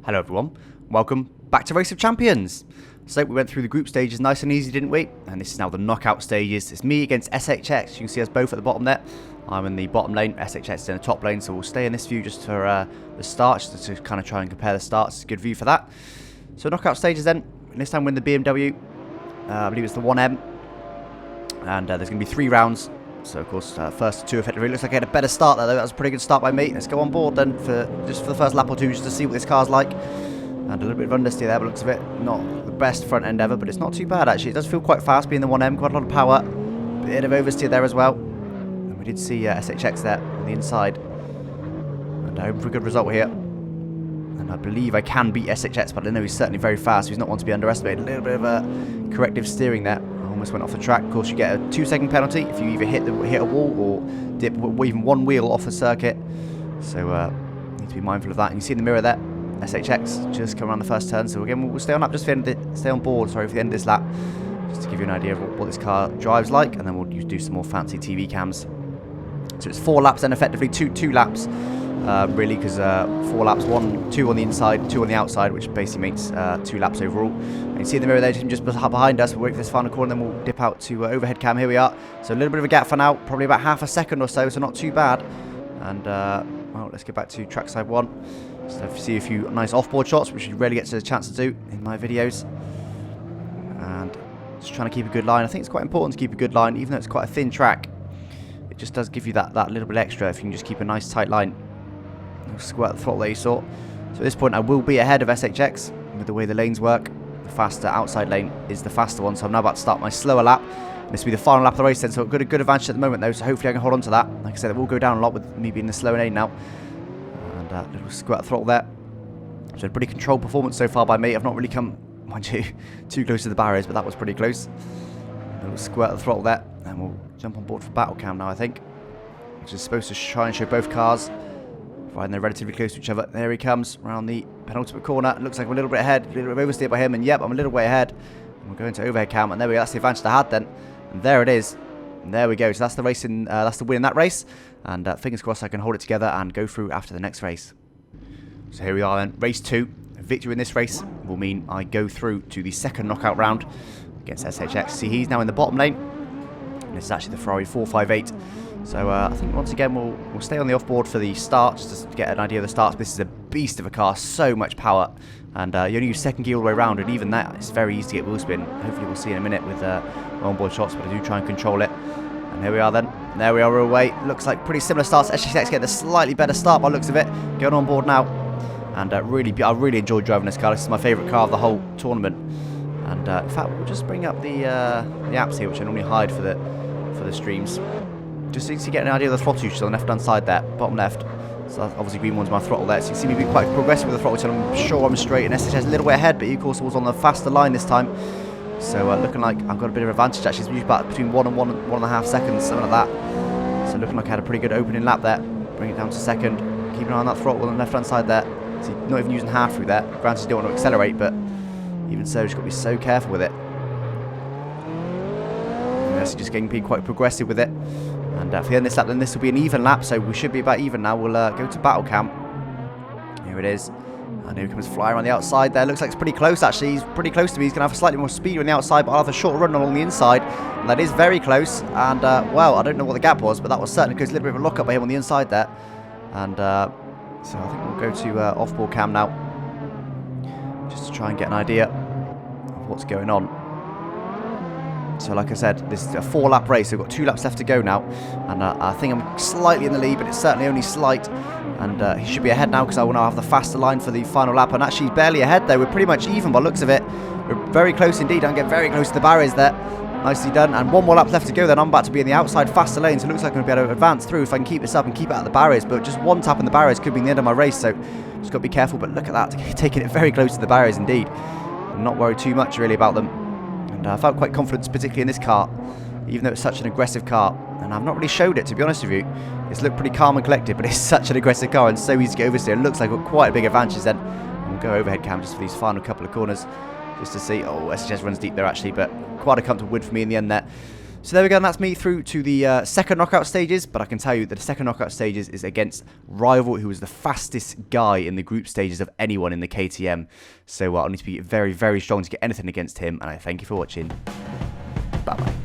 Hello everyone, welcome back to Race of Champions. So we went through the group stages nice and easy, didn't we? And this is now the knockout stages. It's me against SHX. You can see us both at the bottom there. I'm in the bottom lane, SHX is in the top lane, so we'll stay in this view just for the starts, just to kind of try and compare the starts. It's a good view for that. So knockout stages then, and this time we're in the BMW. I believe it's the 1M. And there's going to be 3 rounds. So of course, first 2 effectively. Looks like I had a better start there though. That was a pretty good start by me. Let's go on board then for the first lap or 2 just to see what this car's like. And a little bit of understeer there, but looks a bit not the best front end ever, but it's not too bad actually. It does feel quite fast being the 1M, quite a lot of power. Bit of oversteer there as well. And we did see SHX there on the inside. And I hope for a good result here. And I believe I can beat SHX, but I know he's certainly very fast. So he's not one to be underestimated. A little bit of a corrective steering there. Almost went off the track. Of course, you get a 2-second penalty if you either hit a wall or dip even one wheel off the circuit. So need to be mindful of that. And you see in the mirror there, SHX just come around the first turn. So again, we'll stay on on board. Sorry, for the end of this lap, just to give you an idea of what this car drives like, and then we'll do some more fancy TV cams. So it's 4 laps then, effectively two laps. Really, because 4 laps, 2 on the inside, 2 on the outside, which basically makes 2 laps overall. And you see in the mirror there, just behind us. We'll wait for this final corner, then we'll dip out to overhead cam. Here we are. So a little bit of a gap for now, probably about half a second or so not too bad. And well, let's get back to trackside 1. So if you see a few nice off-board shots, which you rarely get a chance to do in my videos. And just trying to keep a good line. I think it's quite important to keep a good line, even though it's quite a thin track. It just does give you that little bit extra if you can just keep a nice tight line. Squirt the throttle there you saw. So at this point I will be ahead of SHX with the way the lanes work. The faster outside lane is the faster one, so I'm now about to start my slower lap. This will be the final lap of the race then, so I've got a good advantage at the moment though, so hopefully I can hold on to that. Like I said, it will go down a lot with me being the slower lane now. And a little squirt throttle there. So a pretty controlled performance so far by me. I've not really come, mind you, too close to the barriers, but that was pretty close. A little squirt the throttle there, and we'll jump on board for battle cam now I think, which is supposed to try and show both cars. Providing they're relatively close to each other. There he comes around the penultimate corner. It looks like I'm a little bit ahead. A little bit of oversteer by him. And yep, I'm a little way ahead. And we're going to overhead cam. And there we go. That's the advantage I had then. And there it is. And there we go. So that's the race that's the win in that race. And fingers crossed I can hold it together and go through after the next race. So here we are then. Race 2. A victory in this race will mean I go through to the second knockout round against SHX. See, he's now in the bottom lane. And this is actually the Ferrari 458. So I think once again we'll stay on the off-board for the starts, just to get an idea of the starts. This is a beast of a car, so much power. And you only use second gear all the way around, and even that, it's very easy to get wheel spin. Hopefully we'll see in a minute with on-board shots, but I do try and control it. And here we are then. And there we are, we're away. Looks like pretty similar starts. SHX getting a slightly better start by the looks of it. Going on board now. And I really enjoyed driving this car. This is my favourite car of the whole tournament. And in fact, we'll just bring up the apps here, which I normally hide for the streams. Just so you can get an idea of the throttle usage on the left-hand side there, bottom left. So obviously green one's my throttle there. So you can see me being quite progressive with the throttle, so I'm sure I'm straight. And SHX is a little way ahead, but he of course was on the faster line this time. So looking like I've got a bit of advantage actually. It's usually about between 1 and 1.5 seconds, something like that. So looking like I had a pretty good opening lap there. Bring it down to second. Keep an eye on that throttle on the left-hand side there. So you're not even using half through there. Granted, you don't want to accelerate, but even so, you've got to be so careful with it. So just being quite progressive with it. And for the end of this lap, then this will be an even lap, so we should be about even now. We'll go to battle cam. Here it is. And here he comes flying around the outside there. Looks like it's pretty close, actually. He's pretty close to me. He's going to have slightly more speed on the outside, but I'll have a short run along the inside. And that is very close. And, well, I don't know what the gap was, but that was certainly because a little bit of a lock-up by him on the inside there. And so I think we'll go to off-board cam now, just to try and get an idea of what's going on. So like I said, this is a 4-lap race. We've got 2 laps left to go now. And I think I'm slightly in the lead, but it's certainly only slight. And he should be ahead now because I will now have the faster line for the final lap. And actually he's barely ahead there. We're pretty much even by the looks of it. We're very close indeed. I can get very close to the barriers there. Nicely done. And 1 more lap left to go then. I'm about to be in the outside faster lane. So it looks like I'm going to be able to advance through if I can keep this up and keep it out of the barriers. But just 1 tap in the barriers could be the end of my race. So just got to be careful. But look at that. Taking it very close to the barriers indeed. I'm not worried too much really about them. And I felt quite confident, particularly in this car, even though it's such an aggressive car. And I've not really showed it, to be honest with you. It's looked pretty calm and collected, but it's such an aggressive car and so easy to get oversteer. It looks like we've got quite a big advantage then. And we'll go overhead cam just for these final couple of corners, just to see. Oh, SHX runs deep there actually, but quite a comfortable win for me in the end there. So there we go, and that's me through to the second knockout stages, but I can tell you that the second knockout stages is against Rival, who was the fastest guy in the group stages of anyone in the KTM. So I'll need to be very, very strong to get anything against him, and I thank you for watching. Bye-bye.